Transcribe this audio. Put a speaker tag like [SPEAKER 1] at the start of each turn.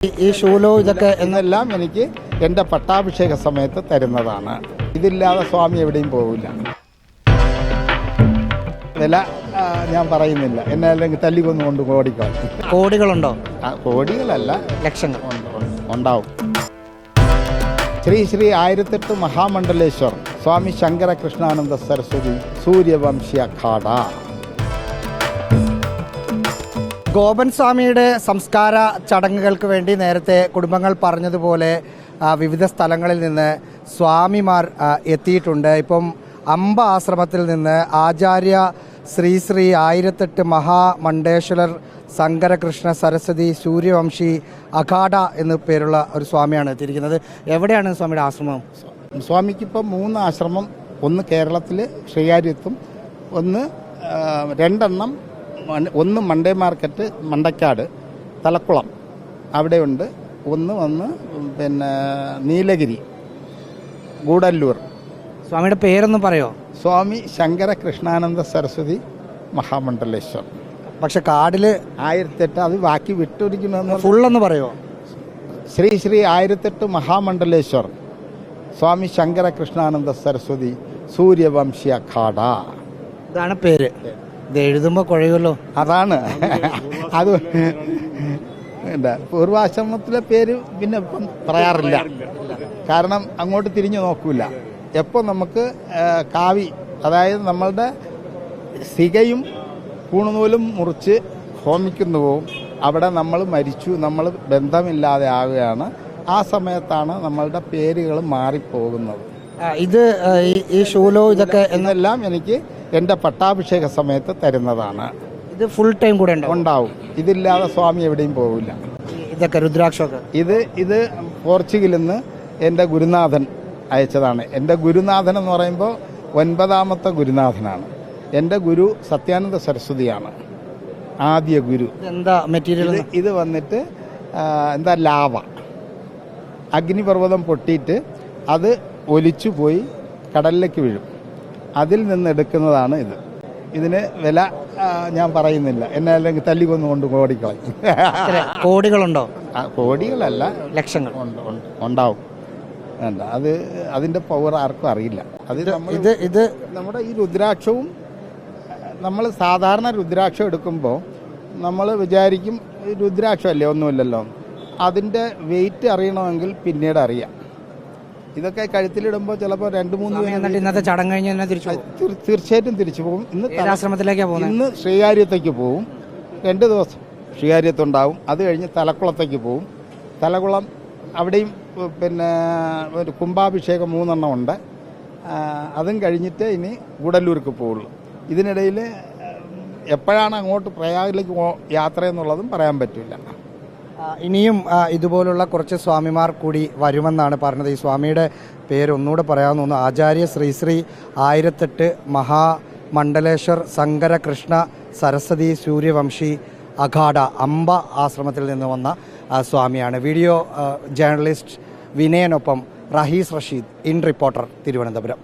[SPEAKER 1] ഈ ശൂലോ ഇതൊക്കെ
[SPEAKER 2] എന്നെല്ലാം എനിക്ക് എൻ്റെ പട്ടാഭിഷേക സമയത്ത് തരുന്നതാണ്. ഇതില്ലാതെ സ്വാമി എവിടെയും പോകില്ല. വില ഞാൻ പറയുന്നില്ല, എന്നെ അല്ലെങ്കിൽ തല്ലിക്കൊന്നു കൊണ്ട് കോടിക്കളയും.
[SPEAKER 1] കോടികളുണ്ടോ?
[SPEAKER 2] കോടികളല്ല,
[SPEAKER 1] ലക്ഷങ്ങൾ
[SPEAKER 2] ഉണ്ടാവും. ശ്രീ ശ്രീ 1008 മഹാമണ്ഡലേശ്വർ സ്വാമി ശങ്കര കൃഷ്ണാനന്ദ സരസ്വതി സൂര്യവംശി അഖാഡ.
[SPEAKER 1] ഗോപൻ സ്വാമിയുടെ സംസ്കാര ചടങ്ങുകൾക്ക് വേണ്ടി നേരത്തെ കുടുംബങ്ങൾ പറഞ്ഞതുപോലെ വിവിധ സ്ഥലങ്ങളിൽ നിന്ന് സ്വാമിമാർ എത്തിയിട്ടുണ്ട്. ഇപ്പം അംബ ആശ്രമത്തിൽ നിന്ന് ആചാര്യ ശ്രീ ശ്രീ 1008 മഹാമണ്ഡേശ്വരർ ശങ്കരകൃഷ്ണ സരസ്വതി സൂര്യവംശി അഖാഡ എന്നു പേരുള്ള ഒരു സ്വാമിയാണ് എത്തിയിരിക്കുന്നത്. എവിടെയാണ് സ്വാമിയുടെ ആശ്രമം?
[SPEAKER 2] സ്വാമിക്കിപ്പം 3 ആശ്രമം. ഒന്ന് കേരളത്തിൽ ശ്രീകാര്യത്തും, രണ്ടെണ്ണം, ഒന്ന് മണ്ടേ മാർക്കറ്റ് മണ്ടക്കാട് തലക്കുളം അവിടെയുണ്ട്, ഒന്ന് പിന്നെ നീലഗിരി ഗൂഡല്ലൂർ.
[SPEAKER 1] സ്വാമിയുടെ പേരൊന്ന് പറയോ?
[SPEAKER 2] സ്വാമി ശങ്കര കൃഷ്ണാനന്ദ സരസ്വതി മഹാമണ്ഡലേശ്വർ.
[SPEAKER 1] പക്ഷെ കാർഡില്
[SPEAKER 2] 1008, അത് ബാക്കി വിട്ടൊരിക്കണമെന്ന്
[SPEAKER 1] ഫുള്ളൊന്ന് പറയോ?
[SPEAKER 2] ശ്രീ ശ്രീ 1008 മഹാമണ്ഡലേശ്വർ സ്വാമി ശങ്കര കൃഷ്ണാനന്ദ സരസ്വതി സൂര്യവംശി അഖാഡ.
[SPEAKER 1] ഇതാണ് പേര്. ഇത് എഴുതുമ്പോൾ കുഴയുമല്ലോ.
[SPEAKER 2] അതാണ് അത്. പൂർവാശ്രമത്തിലെ പേര് പിന്നെ ഇപ്പം പറയാറില്ല, കാരണം അങ്ങോട്ട് തിരിഞ്ഞു നോക്കൂല. എപ്പോൾ നമുക്ക് കാവി, അതായത് നമ്മളുടെ സികയും പൂണുനൂലും മുറിച്ച് ഹോമിക്കുന്നുവോ അവിടെ നമ്മൾ മരിച്ചു, നമ്മൾ ബന്ധമില്ലാതെ ആവുകയാണ്. ആ സമയത്താണ് നമ്മളുടെ പേരുകൾ മാറിപ്പോകുന്നത്.
[SPEAKER 1] ഇത് ഈ ശൂലോ ഇതൊക്കെ
[SPEAKER 2] എന്നെല്ലാം എനിക്ക് എൻ്റെ പട്ടാഭിഷേക സമയത്ത് തരുന്നതാണ്.
[SPEAKER 1] ഇത് ഫുൾ ടൈം കൂടെ
[SPEAKER 2] ഉണ്ടാവും. ഇതില്ലാതെ സ്വാമി എവിടെയും പോകില്ല.
[SPEAKER 1] ഇതൊക്കെ രുദ്രാക്ഷമൊക്കെ
[SPEAKER 2] ഇത് പോർച്ചുഗലിൽ നിന്ന് എൻ്റെ ഗുരുനാഥൻ അയച്ചതാണ്. എൻ്റെ ഗുരുനാഥൻ എന്ന് പറയുമ്പോൾ 9ാമത്തെ ഗുരുനാഥനാണ്. എൻ്റെ ഗുരു സത്യാനന്ദ സരസ്വതിയാണ്, ആദ്യ ഗുരു.
[SPEAKER 1] എന്താ മെറ്റീരിയൽ?
[SPEAKER 2] ഇത് വന്നിട്ട് ലാവ, അഗ്നിപർവ്വതം പൊട്ടിയിട്ട് അത് ഒലിച്ചു പോയി കടലിലേക്ക് വീഴും. അതിൽ നിന്ന് എടുക്കുന്നതാണ് ഇത്. ഇതിന് വില ഞാൻ പറയുന്നില്ല, എന്നെ അല്ലെങ്കിൽ തല്ലിക്കൊന്നു കൊണ്ട് കോടിക്കളയും.
[SPEAKER 1] കോടികളുണ്ടോ?
[SPEAKER 2] കോടികളല്ല,
[SPEAKER 1] ലക്ഷങ്ങൾ
[SPEAKER 2] ഉണ്ടാവും. വേണ്ട, അതിൻ്റെ പവർ ആർക്കും അറിയില്ല. ഇത് നമ്മുടെ ഈ രുദ്രാക്ഷവും, നമ്മൾ സാധാരണ രുദ്രാക്ഷം എടുക്കുമ്പോൾ നമ്മൾ വിചാരിക്കും രുദ്രാക്ഷമല്ലേ, ഒന്നുമില്ലല്ലോ. അതിൻ്റെ വെയിറ്റ് അറിയണമെങ്കിൽ പിന്നീട് അറിയാം. ഇതൊക്കെ കഴുത്തിലിടുമ്പോൾ ചിലപ്പോൾ 2-3
[SPEAKER 1] ഇന്നത്തെ ചടങ്ങ് കഴിഞ്ഞ്
[SPEAKER 2] തീർച്ചയായിട്ടും തിരിച്ചു പോകും.
[SPEAKER 1] ഇന്ന്
[SPEAKER 2] ശ്രീകാര്യത്തേക്ക് പോകും. 2 ദിവസം ശ്രീകാര്യത്തുണ്ടാവും. അത് കഴിഞ്ഞ് തലക്കുളത്തേക്ക് പോകും. തലക്കുളം അവിടെയും പിന്നെ ഒരു കുംഭാഭിഷേകം 3 എണ്ണം ഉണ്ട്. അതും കഴിഞ്ഞിട്ട് ഇനി ഗൂഡല്ലൂർക്ക് പോകുള്ളൂ. ഇതിനിടയിൽ എപ്പോഴാണ് അങ്ങോട്ട് പ്രയാഗിലേക്ക് യാത്ര എന്നുള്ളതും പറയാൻ പറ്റില്ല.
[SPEAKER 1] ഇനിയും ഇതുപോലുള്ള കുറച്ച് സ്വാമിമാർ കൂടി വരുമെന്നാണ് പറഞ്ഞത്. ഈ സ്വാമിയുടെ പേര് ഒന്നുകൂടെ പറയാമെന്ന് തോന്നുന്നു. ആചാര്യ ശ്രീ ശ്രീ 1008 മഹാമണ്ഡലേശ്വർ ശങ്കര കൃഷ്ണ സരസ്വതി സൂര്യവംശി അഖാഡ അംബ ആശ്രമത്തിൽ നിന്ന് വന്ന സ്വാമിയാണ്. വീഡിയോ ജേർണലിസ്റ്റ് വിനയനൊപ്പം റഹീസ് റഷീദ്, ഇൻ റിപ്പോർട്ടർ, തിരുവനന്തപുരം.